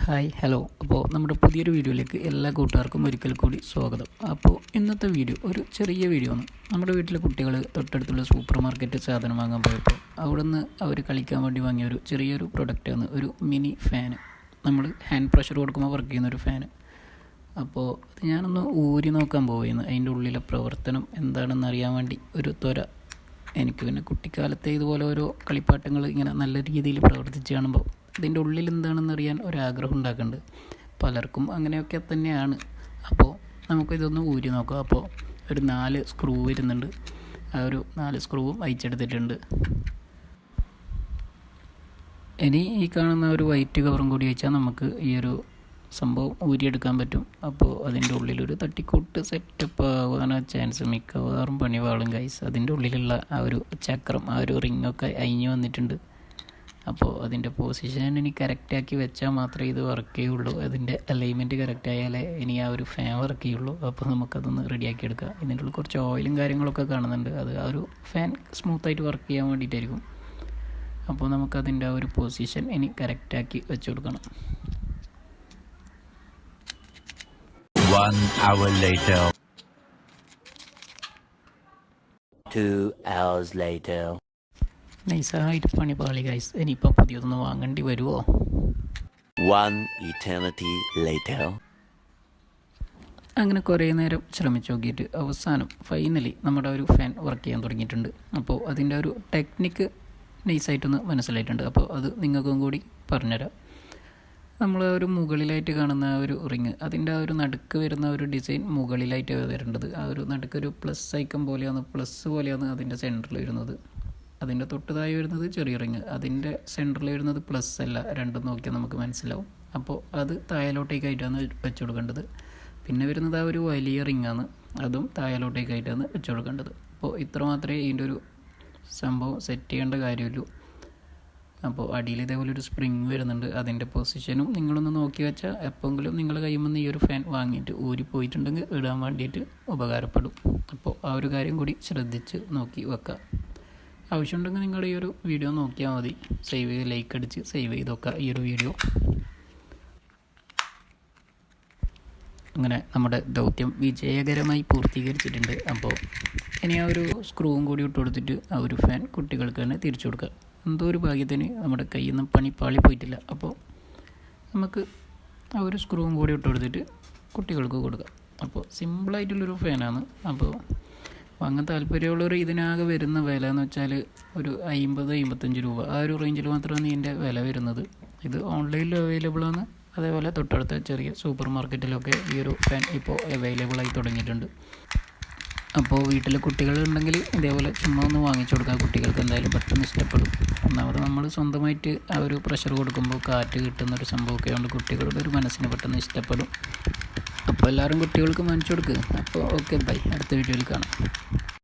Hi hello. അപ്പോൾ നമ്മുടെ പുതിയൊരു വീഡിയോയിലേക്ക് എല്ലാ കൂട്ടുകാർക്കും ഒരിക്കൽ കൂടി സ്വാഗതം. അപ്പോൾ ഇന്നത്തെ വീഡിയോ ഒരു ചെറിയ വീഡിയോ ആണ്. നമ്മുടെ വീട്ടിലെ കുട്ടികൾ തൊട്ടടുത്തുള്ള സൂപ്പർ മാർക്കറ്റ് സാധനം വാങ്ങാൻ പോയപ്പോൾ അവിടെ നിന്ന് അവർ കളിക്കാൻ വേണ്ടി വാങ്ങിയ ഒരു ചെറിയൊരു പ്രൊഡക്റ്റാണ് ഒരു മിനി ഫാന്. നമ്മൾ ഹാൻഡ് പ്രഷർ കൊടുക്കുമ്പോൾ വർക്ക് ചെയ്യുന്നൊരു ഫാന്. അപ്പോൾ അത് ഞാനൊന്ന് ഊരി നോക്കാൻ പോവുകയാണ്. അതിൻ്റെ ഉള്ളിലെ പ്രവർത്തനം എന്താണെന്ന് അറിയാൻ വേണ്ടി ഒരു ത്വര എനിക്ക്. പിന്നെ കുട്ടിക്കാലത്തെ ഇതുപോലെ ഓരോ കളിപ്പാട്ടങ്ങൾ ഇങ്ങനെ നല്ല രീതിയിൽ പ്രവർത്തിച്ച് കാണുമ്പോൾ ഇതിൻ്റെ ഉള്ളിൽ എന്താണെന്ന് അറിയാൻ ഒരാഗ്രഹം ഉണ്ടാക്കുന്നുണ്ട്. പലർക്കും അങ്ങനെയൊക്കെ തന്നെയാണ്. അപ്പോൾ നമുക്കിതൊന്ന് ഊരി നോക്കാം. അപ്പോൾ ഒരു 4 സ്ക്രൂ വരുന്നുണ്ട്. ആ ഒരു 4 സ്ക്രൂവും അയച്ചെടുത്തിട്ടുണ്ട്. ഇനി ഈ കാണുന്ന ഒരു വൈറ്റ് കവറും കൂടി വെച്ചാൽ നമുക്ക് ഈ ഒരു സംഭവം ഊരിയെടുക്കാൻ പറ്റും. അപ്പോൾ അതിൻ്റെ ഉള്ളിലൊരു തട്ടിക്കൂട്ട് സെറ്റപ്പ് ആകാനാണ് ചാൻസ്. മിക്കവാറും പണിവാളും ഗൈസ്. അതിൻ്റെ ഉള്ളിലുള്ള ആ ഒരു ചക്രം, ആ ഒരു റിങ്ങൊക്കെ അഴിഞ്ഞു വന്നിട്ടുണ്ട്. അപ്പോൾ അതിൻ്റെ പൊസിഷൻ ഇനി കറക്റ്റാക്കി വെച്ചാൽ മാത്രമേ ഇത് വർക്ക് ചെയ്യുള്ളൂ. അതിൻ്റെ അലൈൻമെൻറ്റ് കറക്റ്റ് ആയാലേ ഇനി ആ ഒരു ഫാൻ വർക്ക് ചെയ്യുള്ളൂ. അപ്പോൾ നമുക്കതൊന്ന് റെഡിയാക്കി എടുക്കാം. ഇതിൻ്റെ ഉള്ളിൽ കുറച്ച് ഓയിലും കാര്യങ്ങളൊക്കെ കാണുന്നുണ്ട്. അത് ആ ഒരു ഫാൻ സ്മൂത്തായിട്ട് വർക്ക് ചെയ്യാൻ വേണ്ടിയിട്ടായിരിക്കും. അപ്പോൾ നമുക്കതിൻ്റെ ആ ഒരു പൊസിഷൻ ഇനി കറക്റ്റാക്കി വെച്ച് കൊടുക്കണം. 1 hour later. 2 hours later. നൈസായിട്ട് പണി പാളി ഗൈസ്. ഇനിയിപ്പോൾ പുതിയതൊന്ന് വാങ്ങേണ്ടി വരുമോ? 1 eternity later. അങ്ങനെ കുറേ നേരം ശ്രമിച്ചു നോക്കിയിട്ട് അവസാനം ഫൈനലി നമ്മുടെ ഒരു ഫാൻ വർക്ക് ചെയ്യാൻ തുടങ്ങിയിട്ടുണ്ട്. അപ്പോൾ അതിൻ്റെ ഒരു ടെക്നിക്ക് നൈസായിട്ടൊന്ന് മനസ്സിലായിട്ടുണ്ട്. അപ്പോൾ അത് നിങ്ങൾക്കും കൂടി പറഞ്ഞുതരാം. നമ്മൾ ഒരു മുകളിലായിട്ട് കാണുന്ന ആ ഒരു റിങ്, അതിൻ്റെ ആ ഒരു നടുക്ക് വരുന്ന ഒരു ഡിസൈൻ മുകളിലായിട്ട് വരേണ്ടത്. ആ ഒരു നടുക്കൊരു പ്ലസ് ഐക്കൺ പോലെയാണ്, പ്ലസ് പോലെയാണ് അതിൻ്റെ സെൻറ്ററിൽ വരുന്നത്. അതിൻ്റെ തൊട്ടതായി വരുന്നത് ചെറിയ റിങ്, അതിൻ്റെ സെൻറ്ററിൽ വരുന്നത് പ്ലസ് അല്ല. രണ്ടും നോക്കിയാൽ നമുക്ക് മനസ്സിലാവും. അപ്പോൾ അത് താഴോട്ടേക്കായിട്ടാണ് വെച്ച് കൊടുക്കേണ്ടത്. പിന്നെ വരുന്നത് ആ ഒരു വലിയ റിങ്ങാണ്, അതും താഴോട്ടേക്കായിട്ടാണ് വെച്ച് കൊടുക്കേണ്ടത്. അപ്പോൾ ഇത്ര മാത്രമേ ഇതിൻ്റെ ഒരു സംഭവം സെറ്റ് ചെയ്യേണ്ട കാര്യമുള്ളൂ. അപ്പോൾ അടിയിൽ ഇതേപോലെ ഒരു സ്പ്രിങ് വരുന്നുണ്ട്. അതിൻ്റെ പൊസിഷനും നിങ്ങളൊന്ന് നോക്കി വെച്ചാൽ എപ്പോഴെങ്കിലും നിങ്ങളുടെ കയ്യിൽ നിന്ന് ഈ ഒരു ഫാൻ വാങ്ങിയിട്ട് ഊരി പോയിട്ടുണ്ടെങ്കിൽ ഇടാൻ വേണ്ടിയിട്ട് ഉപകാരപ്പെടും. അപ്പോൾ ആ ഒരു കാര്യം കൂടി ശ്രദ്ധിച്ച് നോക്കി വെക്കുക. ആവശ്യമുണ്ടെങ്കിൽ നിങ്ങൾ ഈ ഒരു വീഡിയോ നോക്കിയാൽ മതി. സേവ് ചെയ്ത് ലൈക്ക് അടിച്ച് സേവ് ചെയ്ത് വെക്കുക ഈ ഒരു വീഡിയോ. അങ്ങനെ നമ്മുടെ ദൗത്യം വിജയകരമായി പൂർത്തീകരിച്ചിട്ടുണ്ട്. അപ്പോൾ ഇനി ആ ഒരു സ്ക്രൂവും കൂടി ഇട്ട് കൊടുത്തിട്ട് ആ ഒരു ഫാൻ കുട്ടികൾക്ക് തന്നെ തിരിച്ചു കൊടുക്കുക. എന്തോ ഒരു ഭാഗ്യത്തിന് നമ്മുടെ കയ്യിൽ നിന്ന് പണി പാളി പോയിട്ടില്ല. അപ്പോൾ നമുക്ക് ആ ഒരു സ്ക്രൂവും കൂടി ഇട്ട് കൊടുത്തിട്ട് കുട്ടികൾക്ക് കൊടുക്കാം. അപ്പോൾ സിമ്പിളായിട്ടുള്ളൊരു ഫാനാണ്. അപ്പോൾ വാങ്ങാൻ താല്പര്യമുള്ളവർ ഇതിനാകെ വരുന്ന വില എന്ന് വെച്ചാൽ ഒരു 50-55 രൂപ, ആ ഒരു റേഞ്ചിൽ മാത്രമാണ് ഇതിൻ്റെ വില വരുന്നത്. ഇത് ഓൺലൈനിൽ അവൈലബിൾ ആണ്. അതേപോലെ തൊട്ടടുത്ത ചെറിയ സൂപ്പർ മാർക്കറ്റിലൊക്കെ ഈ ഒരു ഫാൻ ഇപ്പോൾ അവൈലബിളായി തുടങ്ങിയിട്ടുണ്ട്. അപ്പോൾ വീട്ടിൽ കുട്ടികളുണ്ടെങ്കിൽ ഇതേപോലെ ചുമ്മാ ഒന്ന് വാങ്ങിച്ചു കൊടുക്കുക. കുട്ടികൾക്ക് എന്തായാലും പെട്ടെന്ന് ഇഷ്ടപ്പെടും. ഒന്നാമത് നമ്മൾ സ്വന്തമായിട്ട് ആ ഒരു പ്രഷർ കൊടുക്കുമ്പോൾ കാറ്റ് കിട്ടുന്നൊരു സംഭവമൊക്കെ ആയതുകൊണ്ട് കുട്ടികളുടെ ഒരു മനസ്സിന് പെട്ടെന്ന് ഇഷ്ടപ്പെടും. അപ്പോൾ എല്ലാവരും കുട്ടികൾക്ക് വാങ്ങിച്ചു കൊടുക്കുക. അപ്പോൾ ഓക്കെ, ബൈ. അടുത്ത വീഡിയോയിൽ കാണാം.